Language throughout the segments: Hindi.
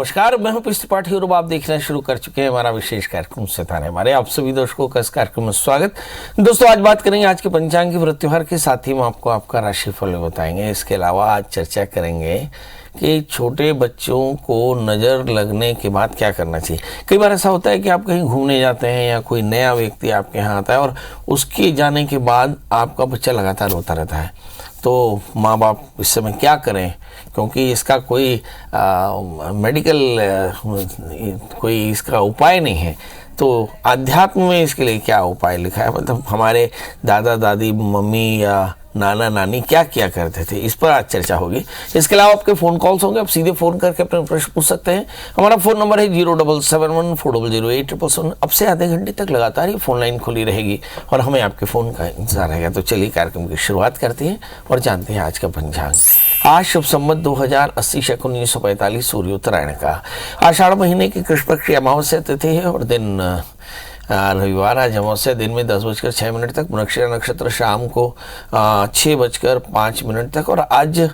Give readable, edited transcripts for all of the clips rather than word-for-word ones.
नमस्कार, मैं हूं पीयूष त्रिपाठी और आप देखना शुरू कर चुके हैं हमारा विशेष कार्यक्रम सितारे हमारे। आप सभी दर्शकों का इस कार्यक्रम में स्वागत। दोस्तों, आज बात करेंगे आज के पंचांग के व्रत त्योहार के साथ ही हम आपको आपका राशिफल बताएंगे। इसके अलावा आज चर्चा करेंगे कि छोटे बच्चों को नज़र लगने के बाद क्या करना चाहिए। कई बार ऐसा होता है कि आप कहीं घूमने जाते हैं या कोई नया व्यक्ति आपके यहाँ आता है और उसके जाने के बाद आपका बच्चा लगातार रोता रहता है, तो माँ बाप इस समय क्या करें, क्योंकि इसका कोई मेडिकल कोई इसका उपाय नहीं है। तो अध्यात्म में इसके लिए क्या उपाय लिखा है, मतलब हमारे दादा दादी मम्मी या नाना नानी क्या किया करते थे, इस पर आज चर्चा होगी। इसके अलावा आपके फ़ोन कॉल्स होंगे, आप सीधे फ़ोन करके अपने प्रश्न पूछ सकते हैं। हमारा फ़ोन नंबर है 07714000877। अब से आधे घंटे तक लगातार ये फ़ोन लाइन खुली रहेगी और हमें आपके फ़ोन का इंतजार रहेगा। तो चलिए कार्यक्रम की शुरुआत करते हैं और जानते हैं आज का पंचांग। आज शुभ संवत 2080 शक 1945 सूर्योत्तरायण का आषाढ़ महीने की कृष्ण पक्ष अमावस्या तिथि है और दिन रविवार। आज अमावस्या दिन में 10:06 तक, नक्षत्र शाम को 6:05 तक और आज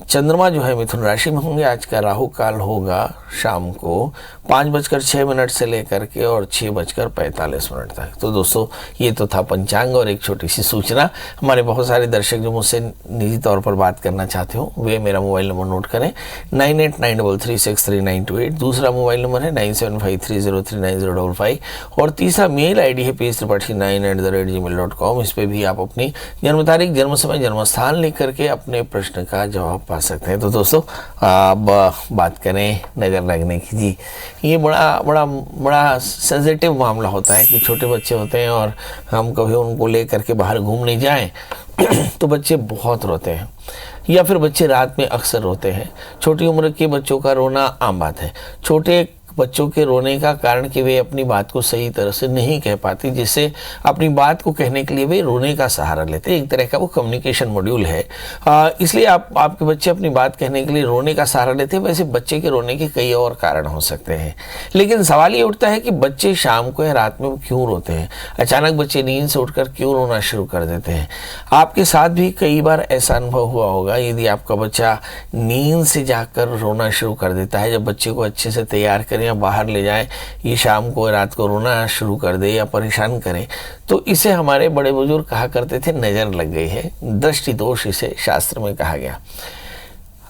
चंद्रमा जो है मिथुन राशि में होंगे। आज का राहु काल होगा शाम को 5:06 से लेकर के और 6:45 तक। तो दोस्तों, ये तो था पंचांग और एक छोटी सी सूचना। हमारे बहुत सारे दर्शक जो मुझसे निजी तौर पर बात करना चाहते हो वे मेरा मोबाइल नंबर नोट करें 9893363928। दूसरा मोबाइल नंबर है 9753039055 और तीसरा मेल आईडी है pstripathi9@gmail.com। इस पे भी आप अपनी जन्म तारीख, जन्म समय, जन्म स्थान लिख करके अपने प्रश्न का जवाब पा सकते हैं। तो दोस्तों, अब बात करें नजर लगने की। जी, ये बड़ा सेंसिटिव मामला होता है कि छोटे बच्चे होते हैं और हम कभी उनको ले करके बाहर घूमने जाएं तो बच्चे बहुत रोते हैं या फिर बच्चे रात में अक्सर रोते हैं। छोटी उम्र के बच्चों का रोना आम बात है। छोटे बच्चों के रोने का कारण कि वे अपनी बात को सही तरह से नहीं कह पाती, जिससे अपनी बात को कहने के लिए वे रोने का सहारा लेते हैं। एक तरह का वो कम्युनिकेशन मॉड्यूल है, इसलिए आपके बच्चे अपनी बात कहने के लिए रोने का सहारा लेते हैं। वैसे बच्चे के रोने के कई और कारण हो सकते हैं, लेकिन सवाल ये उठता है कि बच्चे शाम को या रात में क्यों रोते हैं। अचानक बच्चे नींद से उठकर क्यों रोना शुरू कर देते हैं। आपके साथ भी कई बार ऐसा अनुभव हुआ होगा। यदि आपका बच्चा नींद से जाकर रोना शुरू कर देता है, जब बच्चे को अच्छे से तैयार करें या बाहर ले जाएं, ये शाम को रात को रोना शुरू कर दे या परेशान करें, तो इसे हमारे बड़े बुजुर्ग कहा करते थे नज़र लग गई है, दृष्टि दोष इसे शास्त्र में कहा गया।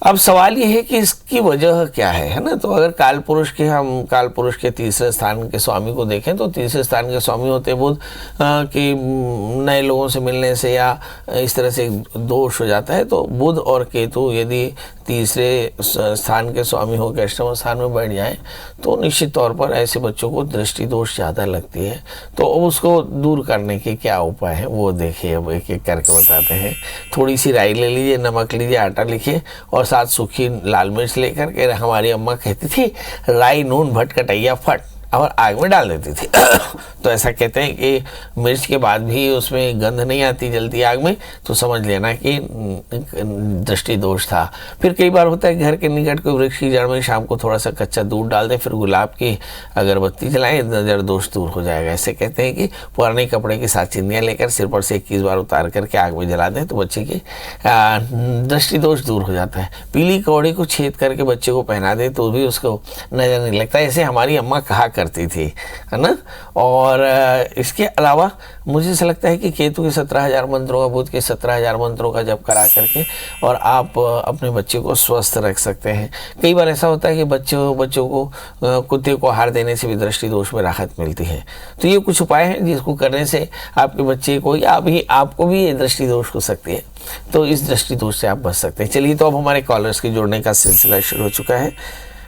अब सवाल ये है कि इसकी वजह क्या है ना। तो अगर काल पुरुष के तीसरे स्थान के स्वामी को देखें तो तीसरे स्थान के स्वामी होते बुध कि नए लोगों से मिलने से या इस तरह से दोष हो जाता है। तो बुध और केतु यदि तीसरे स्थान के स्वामी होकर अष्टम स्थान में बैठ जाएं तो निश्चित तौर पर ऐसे बच्चों को दृष्टि दोष ज़्यादा लगती है। तो उसको दूर करने के क्या उपाय है वो देखिए, अब एक एक करके बताते हैं। थोड़ी सी राई ले लीजिए, नमक लीजिए, आटा लिखिए और साथ सूखी लाल मिर्च लेकर के, हमारी अम्मा कहती थी राई नून भट कटैया फट, और आग में डाल देती थी। तो ऐसा कहते हैं कि मिर्च के बाद भी उसमें गंध नहीं आती जलती आग में, तो समझ लेना कि दृष्टि दोष था। फिर कई बार होता है घर के निकट कोई वृक्ष की जड़ में शाम को थोड़ा सा कच्चा दूध डाल दें, फिर गुलाब की अगरबत्ती जलाएं, नजर दोष दूर हो जाएगा। ऐसे कहते हैं कि पुराने कपड़े के साथ चिंदियाँ लेकर सिर पर से 21 बार उतार करके आग में जला दें तो बच्चे की दृष्टि दोष दूर हो जाता है। पीली कौड़ी को छेद करके बच्चे को पहना दें तो भी उसको नजर नहीं लगता। ऐसे हमारी अम्मा कहा करती थी, है ना। और इसके अलावा मुझे ऐसा लगता है कि केतु के 17,000 मंत्रों का, बुध के 17,000 मंत्रों का जप करा करके और आप अपने बच्चे को स्वस्थ रख सकते हैं। कई बार ऐसा होता है कि बच्चों को कुत्ते को आहार देने से भी दृष्टि दोष में राहत मिलती है। तो ये कुछ उपाय हैं जिसको करने से आपके बच्चे को या अभी आपको भी ये दृष्टि दोष हो सकती है, तो इस दृष्टि दोष से आप बच सकते हैं। चलिए, तो अब हमारे कॉलर्स के जुड़ने का सिलसिला शुरू हो चुका है।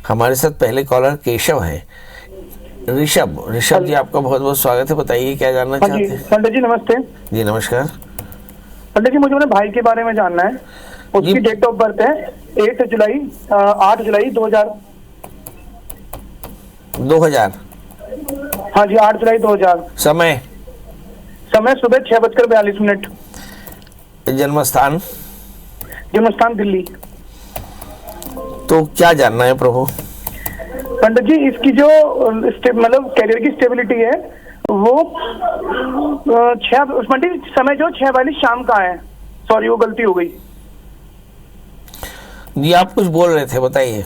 हमारे साथ पहले कॉलर केशव है। ऋषभ जी, आपका बहुत बहुत स्वागत है। बताइए क्या जानना चाहते हैं। पंडित जी नमस्ते। जी नमस्कार। पंडित जी, मुझे अपने भाई के बारे में जानना है। उसकी डेट ऑफ बर्थ है 8 जुलाई 2000। हाँ जी, 8 जुलाई 2000। समय सुबह 6:42। जन्म स्थान दिल्ली। तो क्या जानना है प्रभु। पंडित जी, इसकी जो मतलब करियर की स्टेबिलिटी है वो समय जो 6:42 शाम का है। सॉरी, वो गलती हो गई जी। आप कुछ बोल रहे थे, बताइए।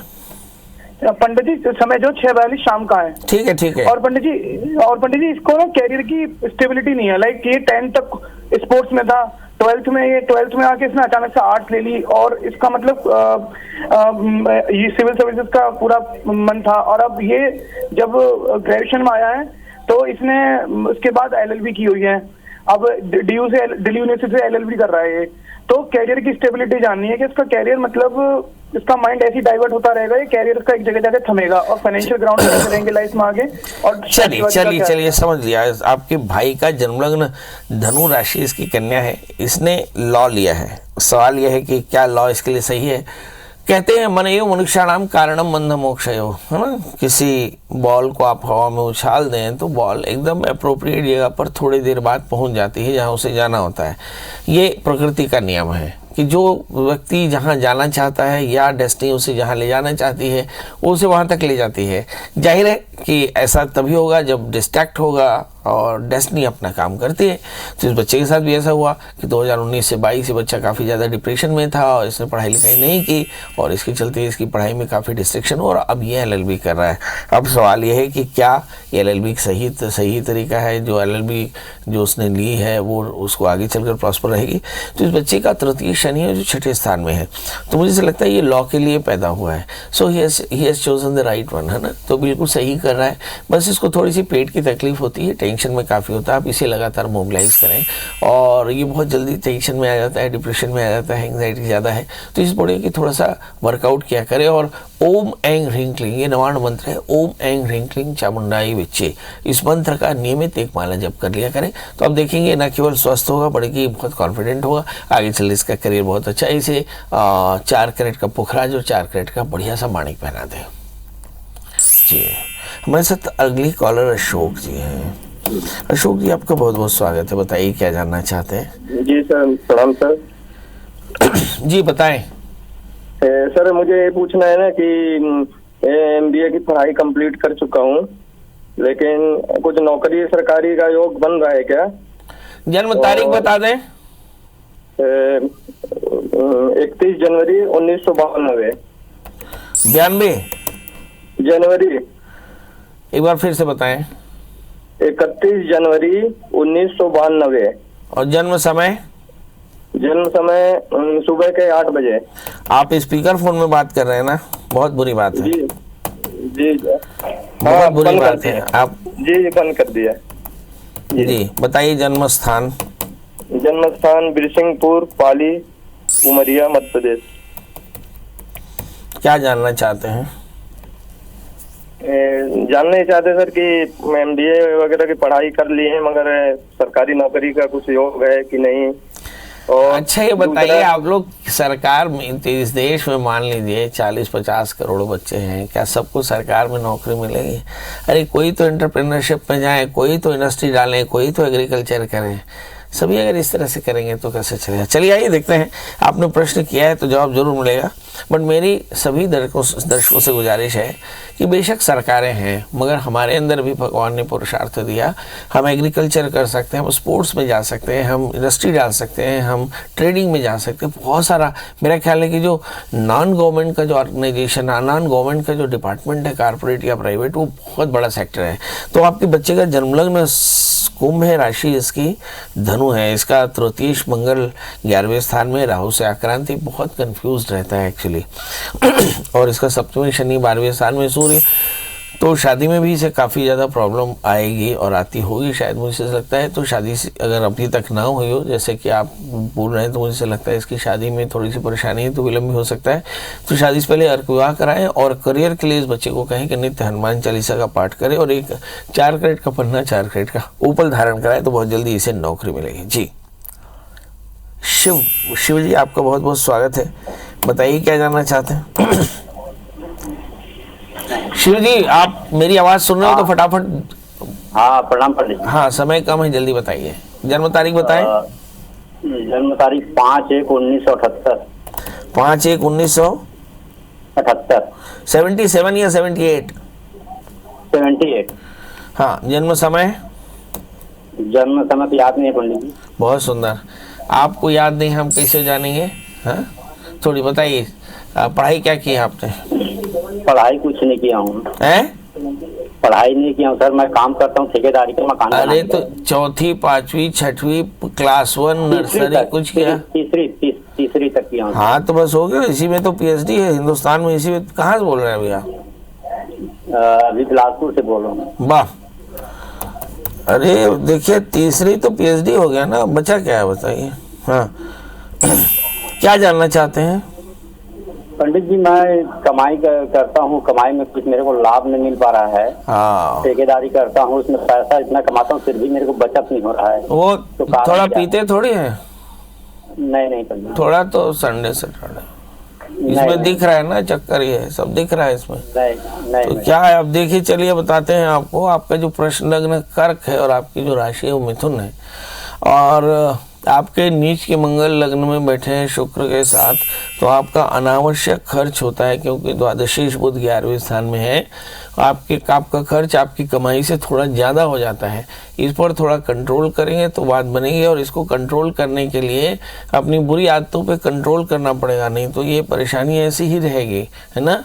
पंडित जी समय जो 6:42 शाम का है। ठीक है, ठीक है। और पंडित जी इसको ना कैरियर की स्टेबिलिटी नहीं है। लाइक ये 10th तक स्पोर्ट्स में था, 12th में आके इसने अचानक से आर्ट्स ले ली, और इसका मतलब ये सिविल सर्विसेज का पूरा मन था, और अब ये जब ग्रेजुएशन में आया है तो इसने उसके बाद LLB की हुई है। अब दिल्ली यूनिवर्सिटी से LLB कर रहा है ये। तो कैरियर की स्टेबिलिटी जाननी है कि इसका कैरियर मतलब इसका माइंड ऐसी डाइवर्ट होता रहेगा, ये कैरियर का एक जगह जाके थमेगा, और फाइनेंशियल ग्राउंड पे रहेंगे लाइफ में आगे। और चलिए समझ लिया। आपके भाई का जन्मलग्न धनु राशि, इसकी कन्या है, इसने लॉ लिया है। सवाल यह है कि क्या लॉ इसके लिए सही है? कहते हैं मनयो मनुष्याणाम कारणम बंध मोक्षयो, है ना। किसी बॉल को आप हवा में उछाल दें तो बॉल एकदम अप्रोप्रिएट जगह पर थोड़ी देर बाद पहुंच जाती है जहां उसे जाना होता है। ये प्रकृति का नियम है कि जो व्यक्ति जहां जाना चाहता है या डेस्टिनी उसे जहां ले जाना चाहती है वो उसे वहां तक ले जाती है। जाहिर है कि ऐसा तभी होगा जब डिस्ट्रैक्ट होगा और डेस्टिनी अपना काम करती है। तो इस बच्चे के साथ भी ऐसा हुआ कि 2019 से 22 से बच्चा काफ़ी ज़्यादा डिप्रेशन में था और इसने पढ़ाई लिखाई नहीं की, और इसके चलते इसकी पढ़ाई में काफ़ी डिस्ट्रैक्शन हो, और अब ये LLB कर रहा है। अब सवाल ये है कि क्या LLB सही तरीका है? जो LLB जो उसने ली है वो उसको आगे चलकर प्रॉस्पर रहेगी? तो इस बच्चे का तृतीय शनि है जो 6ठे स्थान में है, तो मुझे ऐसा लगता है ये लॉ के लिए पैदा हुआ है। So he has chosen the right one, है ना। तो बिल्कुल सही कर रहा है। बस इसको थोड़ी सी पेट की तकलीफ होती है, टेंशन में काफ़ी होता है। आप इसे लगातार मोबिलाइज करें, और ये बहुत जल्दी टेंशन में आ जाता है, डिप्रेशन में आ जाता है, एंग्जाइटी ज़्यादा है, तो इस बोले कि थोड़ा सा वर्कआउट किया करें। और ओम ऐं ह्रीं क्लीं, ये नवाण मंत्र है, ओम ऐं ह्रीं क्लीं चामुंडाई विच्चे, इस मंत्र का नियमित एक माला जप कर लिया करें। तो आप देखेंगे न केवल स्वस्थ होगा बल्कि बहुत कॉन्फिडेंट होगा, आगे चल इसका करियर बहुत अच्छा है। इसे 4 कैरेट का पुखराज और 4 कैरेट का बढ़िया सा माणिक पहना दें। जी, हमारे साथ अगली कॉलर अशोक जी हैं। अशोक जी, आपका बहुत बहुत स्वागत है। बताइए क्या जानना चाहते हैं? जी सर, प्रणाम सर। जी बताएं। सर मुझे ये पूछना है ना कि MBA की पढ़ाई कंप्लीट कर चुका हूँ, लेकिन कुछ नौकरी सरकारी का योग बन रहा है क्या? जन्म तारीख बता दें। 31 जनवरी 1992। 92 जनवरी, एक बार फिर से बताएं। 31 जनवरी 1992। और जन्म समय? जन्म समय सुबह के 8 बजे। आप स्पीकर फोन में बात कर रहे हैं ना, बहुत बुरी बात है। जी जी बहुत बुरी बात है। आप जी बंद कर दिया। जी बताइए जन्म स्थान। जन्म स्थान बिरसिंहपुर, पाली, उमरिया, मध्य प्रदेश। क्या जानना चाहते हैं? जानना ही चाहते सर कि MBA वगैरह की पढ़ाई कर ली है, मगर सरकारी नौकरी का कुछ योग है कि नहीं। और अच्छा ये बताइए, आप लोग सरकार में इस देश में मान लीजिए 40-50 करोड़ बच्चे हैं, क्या सबको सरकार में नौकरी मिलेगी? अरे कोई तो एंटरप्रेन्योरशिप में जाए, कोई तो इंडस्ट्री डालें, कोई तो एग्रीकल्चर करें। सभी अगर इस तरह से करेंगे तो कैसे चलेगा? चलिए आइए देखते हैं। आपने प्रश्न किया है तो जवाब जरूर मिलेगा, बट मेरी सभी दर्शकों से गुजारिश है कि बेशक सरकारें हैं, मगर हमारे अंदर भी भगवान ने पुरुषार्थ दिया। हम एग्रीकल्चर कर सकते हैं, हम स्पोर्ट्स में जा सकते हैं, हम इंडस्ट्री डाल सकते हैं, हम ट्रेडिंग में जा सकते हैं। बहुत सारा मेरा ख्याल है कि जो नॉन गवर्नमेंट का जो ऑर्गेनाइजेशन, नॉन गवर्नमेंट का जो डिपार्टमेंट है, कॉर्पोरेट या प्राइवेट, वो बहुत बड़ा सेक्टर है। तो आपके बच्चे का जन्मलग्न कुंभ है, राशि इसकी धनु है, इसका तृतीयेश मंगल 11वें स्थान में, राहु से आक्रांति, बहुत कंफ्यूज रहता है एक्चुअली। और इसका सप्तमी शनि 12वें स्थान में सूर्य, तो शादी में भी इसे काफ़ी ज़्यादा प्रॉब्लम आएगी और आती होगी शायद, मुझे लगता है। तो शादी से अगर अभी तक ना हुई हो, जैसे कि आप बोल रहे हैं, तो मुझे लगता है इसकी शादी में थोड़ी सी परेशानी है, तो विलम्ब भी हो सकता है। तो शादी से पहले अर्क विवाह कराएं, और करियर के लिए इस बच्चे को कहें कि नित्य हनुमान चालीसा का पाठ करें, और एक 4 कैरेट का पन्ना, 4 कैरेट का उपल धारण कराए, तो बहुत जल्दी इसे नौकरी मिलेगी। जी शिव जी, आपका बहुत बहुत स्वागत है। बताइए क्या जानना चाहते हैं? शिव जी, आप मेरी आवाज सुन रहे हो तो फटाफट। हाँ प्रणाम पंडित। हाँ समय कम है, जल्दी बताइए। जन्म तारीख बताएं। जन्म तारीख 5/1/1978। 5/1/1978। 77 या 78? 78। हाँ, जन्म समय? जन्म समय तो याद नहीं है पंडित जी। बहुत सुंदर। आपको याद नहीं, हम कैसे जानेंगे? हाँ थोड़ी बताइए, पढ़ाई क्या की है आपने? पढ़ाई कुछ नहीं किया हूँ, हैं? पढ़ाई नहीं किया हूँ सर। मैं काम करता हूँ ठेकेदारी का, मकान अरे बनाने तो का। चौथी, पांचवी, छठवीं, क्लास 1, नर्सरी कुछ किया? तीसरी तक किया हूँ। हाँ तो बस हो गया, इसी में तो पीएचडी है हिंदुस्तान में। इसी में कहाँ से बोल रहे हैं भैया? अभी बिलासपुर से बोल रहा हूँ। वाह, अरे देखिए तीसरी तो पीएचडी हो गया ना, बचा क्या है बताइए। हाँ क्या जानना चाहते हैं? पंडित जी मैं कमाई करता हूँ, कमाई में कुछ मेरे को लाभ नहीं मिल पा रहा है। हाँ ठेकेदारी करता हूँ, उसमें पैसा इतना कमाता हूँ फिर भी मेरे को बचत नहीं हो रहा है। वो तो कारण थोड़ा क्या? पीते थोड़ी है, नहीं पंडित, थोड़ा तो संडे सैटरडे इसमें नहीं, दिख रहा है ना, चक्कर ये है, सब दिख रहा है इसमें। नहीं तो क्या है, अब देखिए चलिए बताते हैं आपको। आपका जो प्रश्न लग्न कर्क है और आपकी जो राशि है वो मिथुन है, और आपके नीच के मंगल लग्न में बैठे हैं शुक्र के साथ, तो आपका अनावश्यक खर्च होता है क्योंकि द्वादशीश बुध 11वें स्थान में है। आपका खर्च आपकी कमाई से थोड़ा ज़्यादा हो जाता है। इस पर थोड़ा कंट्रोल करेंगे तो बात बनेगी, और इसको कंट्रोल करने के लिए अपनी बुरी आदतों पे कंट्रोल करना पड़ेगा, नहीं तो ये परेशानी ऐसी ही रहेगी, है ना।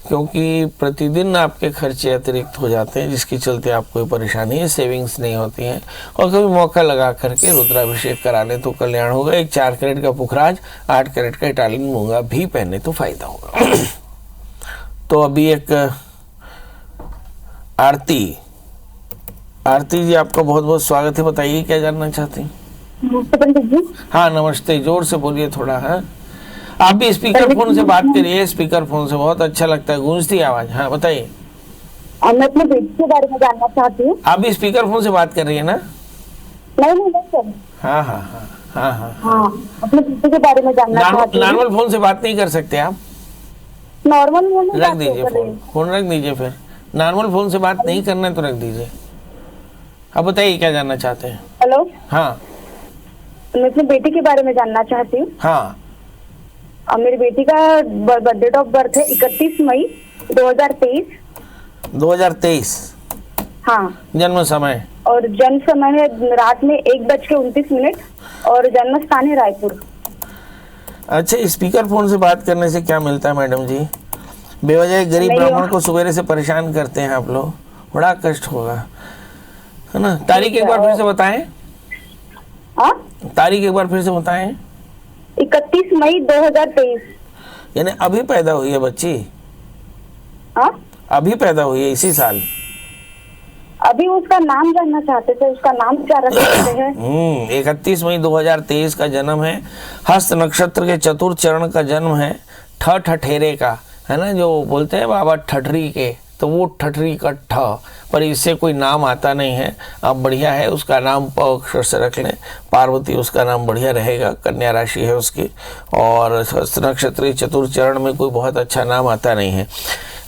क्योंकि प्रतिदिन आपके खर्चे अतिरिक्त हो जाते हैं, जिसके चलते आपको परेशानी है, सेविंग्स नहीं होती हैं। और कभी मौका लगा करके रुद्राभिषेक करा लें तो कल्याण होगा। एक 4 कैरेट का पुखराज, 8 कैरेट का इटालियन मूंगा भी पहने तो फायदा होगा। तो अभी एक आरती जी, आपका बहुत बहुत स्वागत है। बताइए क्या जानना चाहती हैं? पंडित जी, हाँ नमस्ते, जोर से बोलिए थोड़ा। है आप भी स्पीकर फोन से बात करिए, स्पीकर फोन से बहुत अच्छा लगता है, गूंजती आवाज। हाँ बताइए। मैं अपने बेटी के बारे में जानना चाहती हूँ। आप भी स्पीकर फोन से बात कर रही है ना? नहीं सर। हाँ हाँ हाँ हाँ हाँ हाँ, अपने बेटी के बारे में जानना चाहती हूँ। नॉर्मल फोन से बात नहीं कर सकते आप? नॉर्मल फोन में रख बात दीजिए कर रही फोन, फोन रख दीजिए। फिर नॉर्मल फोन से बात नहीं करना है तो रख दीजिए। अब बताइए क्या जानना चाहते हैं? हेलो, हाँ मैं अपनी बेटी के बारे में जानना चाहती हूँ। हाँ, मेरी बेटी का डेट ऑफ बर्थ है 31 मई 2023। 2023 हाँ, जन्म समय? और जन्म समय है रात में 1:29 और जन्म स्थान है रायपुर। अच्छा, स्पीकर फोन से बात करने से क्या मिलता है मैडम जी? बेवजह गरीब ब्राह्मण को सवेरे से परेशान करते हैं आप लोग, बड़ा कष्ट होगा, है ना। तारीख एक बार फिर से बताएं। हाँ, तारीख एक बार फिर से बताएं। 31 मई 2023। यानी अभी पैदा हुई है बच्ची? हाँ, अभी पैदा हुई है इसी साल? अभी उसका नाम जानना चाहते थे, उसका नाम क्या रख सकते हैं? 31 मई 2023 का जन्म है, हस्त नक्षत्र के चतुर्थ चरण का जन्म है, ठठेरे का, है ना, जो बोलते हैं बाबा ठठरी के, तो वो ठठरी का ठ, पर इससे कोई नाम आता नहीं है। अब बढ़िया है, उसका नाम प अक्षर से रख लें, पार्वती उसका नाम बढ़िया रहेगा, कन्या राशि है उसकी, और हस्त नक्षत्र चतुर्थ चरण में कोई बहुत अच्छा नाम आता नहीं है।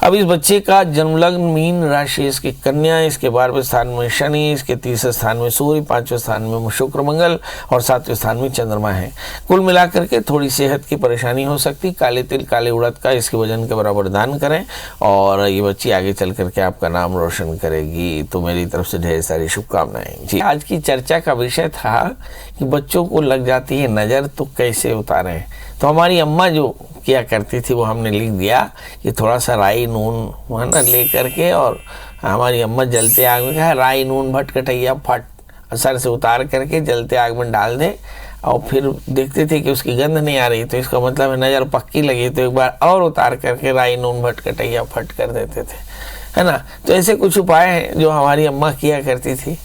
अब इस बच्चे का जन्मलग्न मीन राशि, इसकी कन्या, इसके 12वें स्थान में शनि, इसके 30वें स्थान में सूर्य, 5वें स्थान में शुक्र मंगल और 7वें स्थान में चंद्रमा है। कुल मिलाकर के थोड़ी सेहत की परेशानी हो सकती। काले तिल, काले उड़द का इसके वजन के बराबर दान करें, और ये बच्ची आगे चल करके आपका नाम रोशन करेगी। तो मेरी तरफ से ढेर सारी शुभकामनाएं जी। आज की चर्चा का विषय था कि बच्चों को लग जाती है नज़र तो कैसे उतारें। तो हमारी अम्मा जो किया करती थी वो हमने लिख दिया कि थोड़ा सा राई नून है ना ले करके, और हमारी अम्मा जलते आग में कहा राई नून भटकटैया फट सर से उतार करके जलते आग में डाल दे, और फिर देखते थे कि उसकी गंध नहीं आ रही तो इसका मतलब है नज़र पक्की लगी, तो एक बार और उतार करके राई नून भटकटैया फट कर देते थे, है ना। तो ऐसे कुछ उपाय हैं जो हमारी अम्मा किया करती थी।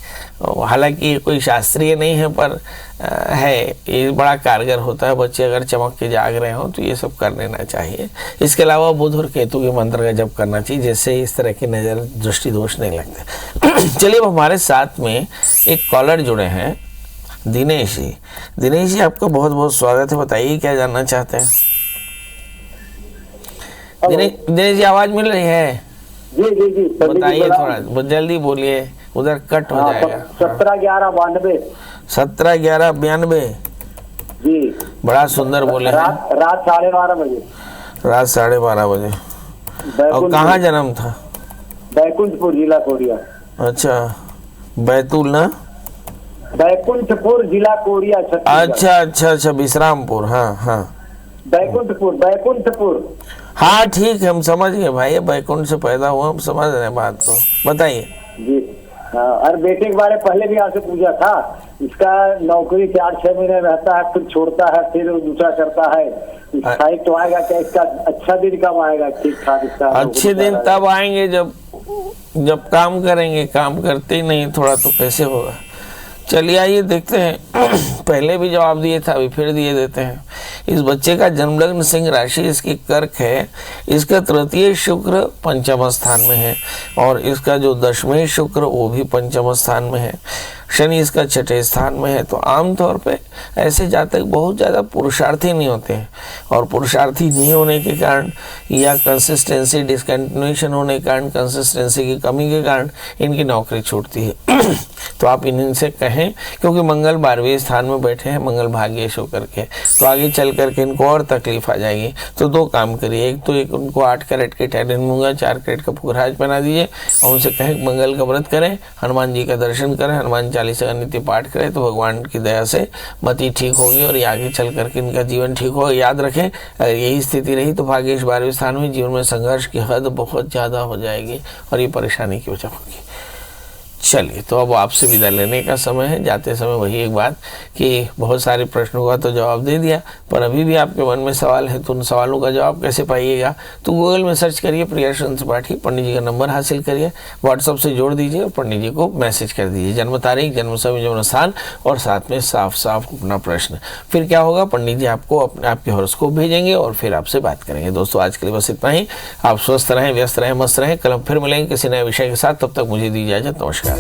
हालांकि ये कोई शास्त्रीय नहीं है, पर है, ये बड़ा कारगर होता है। बच्चे अगर चमक के जाग रहे हो तो ये सब कर लेना चाहिए। इसके अलावा बुध और केतु के मंत्र का जप करना चाहिए, जिससे इस तरह की नज़र दृष्टि दोष नहीं लगते। चलिए, अब हमारे साथ में एक कॉलर जुड़े हैं, दिनेश जी। दिनेश जी, आपका बहुत बहुत स्वागत है। बताइए क्या जानना चाहते हैं? दिनेश जी, आवाज़ मिल रही है? जी जी जी, बताइए, थोड़ा जल्दी बोलिए, उधर कट हो जाएगा। 17/11/92। 17/11/92 जी, बड़ा सुंदर बोले हैं। रात 12:30 बजे। रात 12:30 बजे। और कहाँ जन्म था? बैकुंठपुर, जिला कोरिया। अच्छा, बैतूल ना? बैकुंठपुर, जिला कोरिया, छत्तीसगढ़। अच्छा अच्छा अच्छा, विश्रामपुर। हाँ हाँ, बैकुंठपुर। हाँ ठीक है, हम समझ गए भाई, बैकुंठ से पैदा हुआ, हम समझ रहे हैं बात को, बताइए। जी हाँ, और बेटे के बारे में पहले भी आपसे पूछा था। इसका नौकरी 4-6 महीने रहता है, फिर छोड़ता है, फिर दूसरा करता है। स्थायी तो आएगा क्या इसका? अच्छा दिन कब आएगा ठीक ठाक इसका? अच्छे दिन तब आएंगे जब काम करेंगे, काम करते ही नहीं थोड़ा तो कैसे होगा। चलिए आइए देखते हैं। पहले भी जवाब दिए था, अभी फिर दिए देते हैं। इस बच्चे का जन्म लग्न सिंह राशि, इसकी कर्क है, इसका तृतीय शुक्र पंचम स्थान में है और इसका जो दशमें शुक्र वो भी पंचम स्थान में है। शनि इसका छठे स्थान में है। तो आमतौर पे ऐसे जातक बहुत ज़्यादा पुरुषार्थी नहीं होते हैं और पुरुषार्थी नहीं होने के कारण या कंसिस्टेंसी डिसकंटिन्यूएशन होने के कारण, कंसिस्टेंसी की कमी के कारण इनकी नौकरी छूटती है। तो आप इनसे कहें, क्योंकि मंगल 12वें स्थान में बैठे हैं, मंगल भाग्येश होकर के, तो आगे चल करके इनको और तकलीफ आ जाएगी। तो दो काम करिए, एक उनको 8 कैरेट के टाइटन मूंगा, 4 कैरेट का पुखराज बना दीजिए और उनसे कहें मंगल का व्रत करें, हनुमान जी का दर्शन करें, हनुमान चालीसा का नित्य पाठ करें, तो भगवान की दया से मति ठीक होगी और ये आगे चल करके इनका जीवन ठीक होगा। याद रखें, अगर यही स्थिति रही तो भाग्येश 12वें स्थान में, जीवन में संघर्ष की हद बहुत ज़्यादा हो जाएगी और ये परेशानी की वजह होगी। चलिए, तो अब आपसे विदा लेने का समय है। जाते समय वही एक बात कि बहुत सारे प्रश्नों का तो जवाब दे दिया, पर अभी भी आपके मन में सवाल है, तो उन सवालों का जवाब कैसे पाइएगा? तो गूगल में सर्च करिए प्रियदर्शन त्रिपाठी, पंडित जी का नंबर हासिल करिए, व्हाट्सअप से जोड़ दीजिए और पंडित जी को मैसेज कर दीजिए, जन्म तारीख, जन्म समय, जन्म स्थान और साथ में साफ साफ अपना प्रश्न। फिर क्या होगा, पंडित जी आपको आपके हॉरोस्कोप भेजेंगे और फिर आपसे बात करेंगे। दोस्तों आज के लिए बस इतना ही। आप स्वस्थ रहें, व्यस्त रहें, मस्त रहें। कल फिर मिलेंगे किसी नए विषय के साथ। तब तक मुझे दी इजाजत। नमस्कार।